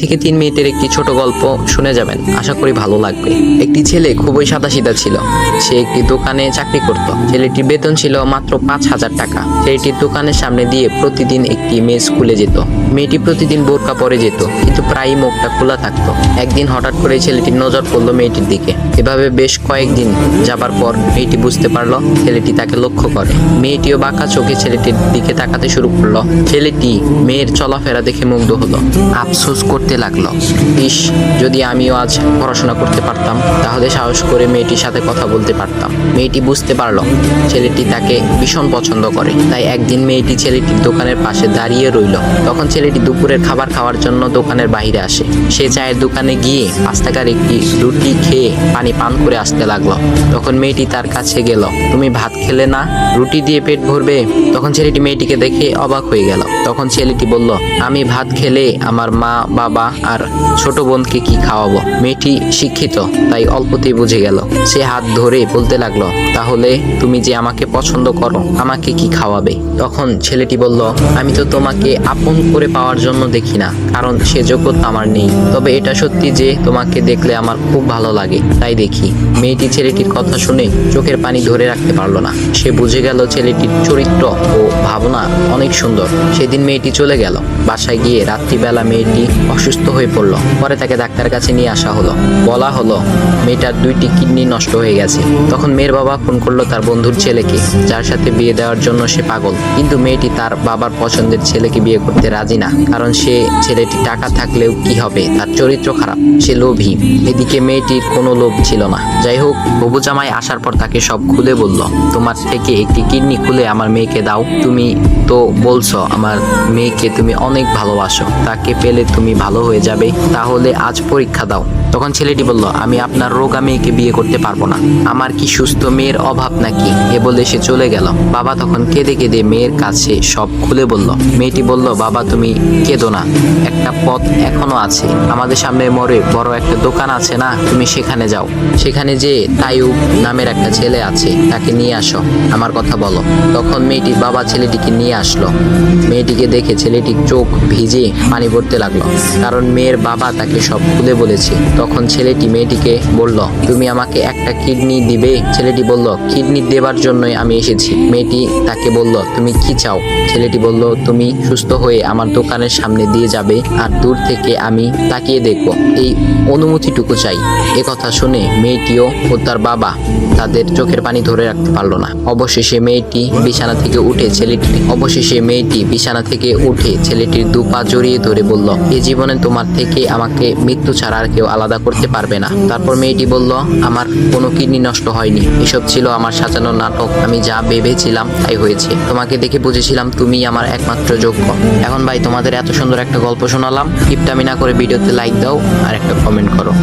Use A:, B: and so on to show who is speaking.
A: থেকে 3 মিনিটের একটি ছোট গল্প শুনে যাবেন, আশা করি ভালো লাগবে। একটি ছেলে খুবই সাদাসিধা ছিল। সে একটি দোকানে চাকরি করত। ছেলেটির বেতন ছিল মাত্র 5,000 টাকা। ছেলেটির দোকানের সামনে দিয়ে প্রতিদিন একটি মেয়ে স্কুলে যেত। মেয়েটি প্রতিদিন বোরকা পরে যেত, কিন্তু প্রায়ই মুখটা খোলা থাকতো। একদিন হঠাৎ করে ছেলেটির নজর পড়লো মেয়েটির দিকে। এভাবে বেশ কয়েকদিন যাবার পর মেয়েটি বুঝতে পারলো ছেলেটি তাকে লক্ষ্য করে। মেয়েটিও বাঁকা চোখে ছেলেটির দিকে তাকাতে শুরু করলো। ছেলেটি মেয়ের চলাফেরা দেখে মুগ্ধ হলো। আফসোস করতে লাগলো, ইস, যদি আমিও আজ পড়াশোনা করতে পারতাম, তাহলে সাহস করে মেয়েটির সাথে কথা বলতে পারতাম। মেয়েটি বুঝতে পারলো ছেলেটি তাকে ভীষণ পছন্দ করে। তাই একদিন মেয়েটি ছেলেটির দোকানের পাশে দাঁড়িয়ে রইল। তখন ছেলেটি দুপুরের খাবার খাওয়ার জন্য দোকানের বাইরে আসে। সে চায়ের দোকানে গিয়ে 5 টাকার একটি রুটি খেয়ে পানি পান করে আসতে লাগলো। তখন মেয়েটি তার কাছে গেল। তুমি ভাত খেলে না, রুটি দিয়ে পেট ভরবে? তখন ছেলেটি মেয়েটিকে দেখে অবাক হয়ে গেল। তখন ছেলেটি বলল, আমি ভাত খেলে আমার মা, বাবা আর ছোট বোনকে কি খাওয়াবো? মেয়েটি শিক্ষিত, তাই অল্পতেই বুঝে গেল। সে হাত ধরে বলতে লাগলো, তাহলে তুমি যে আমাকে পছন্দ করো, আমাকে কি খাওয়াবে? তখন ছেলেটি বলল, আমি তো তোমাকে আপন করে পাওয়ার জন্য দেখি না, কারণ সে যোগ্যতা আমার নেই। তবে এটা সত্যি যে তোমাকে দেখলে আমার খুব ভালো লাগে, তাই দেখি। মেয়েটি ছেলেটির কথা শুনে চোখের পানি ধরে রাখতে পারলো না। সে বুঝে গেল ছেলেটির চরিত্র ও ভাবনা অনেক সুন্দর। সেদিন মেয়েটি চলে গেল। বাসায় গিয়ে রাত্রিবেলা মেয়েটি অসুস্থ হয়ে পড়লো। পরে তাকে ডাক্তারের কাছে নিয়ে আসা হলো। বলা হলো মেয়েটার 2টি কিডনি নষ্ট হয়ে গেছে। তখন মেয়ের বাবা ফোন করলো তার বন্ধুর ছেলেকে, যার সাথে বিয়ে দেওয়ার জন্য সে পাগল। কিন্তু মেয়েটি তার বাবার পছন্দের ছেলেকে বিয়ে করতে রাজি না, কারণ সে ছেলেটি টাকা থাকলেও কি হবে, তার চরিত্র খারাপ, সে লোভী। এদিকে মেয়েটির কোনো লোভ ছিল না। যাই হোক, হবু জামাই আসার পর তাকে সব খুলে বলল, তোমার থেকে একটি কিডনি খুলে আমার মেয়েকে দাও। তুমি তো বলছো আমার মেয়েকে তুমি অনেক ভালোবাসো, তাকে পেলে তুমি ভালো হয়ে যাবে, তাহলে আজ পরীক্ষা দাও। তখন ছেলেটি বলল, আমি আপনার রোগা মেয়েকে বিয়ে করতে পারবো না, আমার কি সুস্থ মেয়ের অভাব নাকি? এ বলে সে চলে গেল। বাবা তখন কেঁদে কেঁদে মেয়ের কাছে সব খুলে বলল। মেয়েটি বলল, বাবা তুমি কেঁদো না, একটা পথ এখনো আছে। আমাদের সামনে মোড়ে বড় একটা দোকান আছে না, তুমি সেখানে যাও। সেখানে যে তাইয়ুব নামের একটা ছেলে আছে, তাকে নিয়ে আসো, আমার কথা বলো। তখন মেয়েটির বাবা ছেলেটিকে নিয়ে আসলো। মেয়েটিকে দেখে ছেলেটির চোখ ভিজে পানি পড়তে লাগলো, কারণ মেয়ের বাবা তাকে সব খুলে বলেছে। তখন ছেলেটি মেয়েটিকে বলল, তুমি আমাকে একটা কিডনি দিবে? ছেলেটি বলল, কিডনি দেবার জন্যই আমি এসেছি। মেয়েটি তাকে বলল, তুমি কি চাও? ছেলেটি বলল, তুমি সুস্থ হয়ে আমার দোকানের সামনে দিয়ে যাবে, আর দূর থেকে আমি তাকিয়ে দেখব, এই অনুমতিটুকু চাই। এ কথা শুনে মেয়েটিও ও তার বাবা তাদের চোখের পানি ধরে রাখতে পারলো না। অবশেষে মেয়েটি বিছানা থেকে উঠে ছেলেটির 2 পা জড়িয়ে ধরে বলল, এ জীবনে তোমার থেকে আমাকে মৃত্যু ছাড়া আর কেউ আলাদা করতে পারবে না। তারপর মেয়েটি বলল, আমার কোনো কিডনি নষ্ট হয়নি, এসব ছিল আমার সাজানো নাটক। আমি যা ভেবেছিলাম তাই হয়েছে। তোমাকে দেখে বুঝেছিলাম তুমি আমার একমাত্র যোগ্য। এখন ভাই, তোমাদের এত সুন্দর একটা গল্প শোনালাম, কিপটামি না করে ভিডিওতে লাইক দাও আর একটা কমেন্ট করো।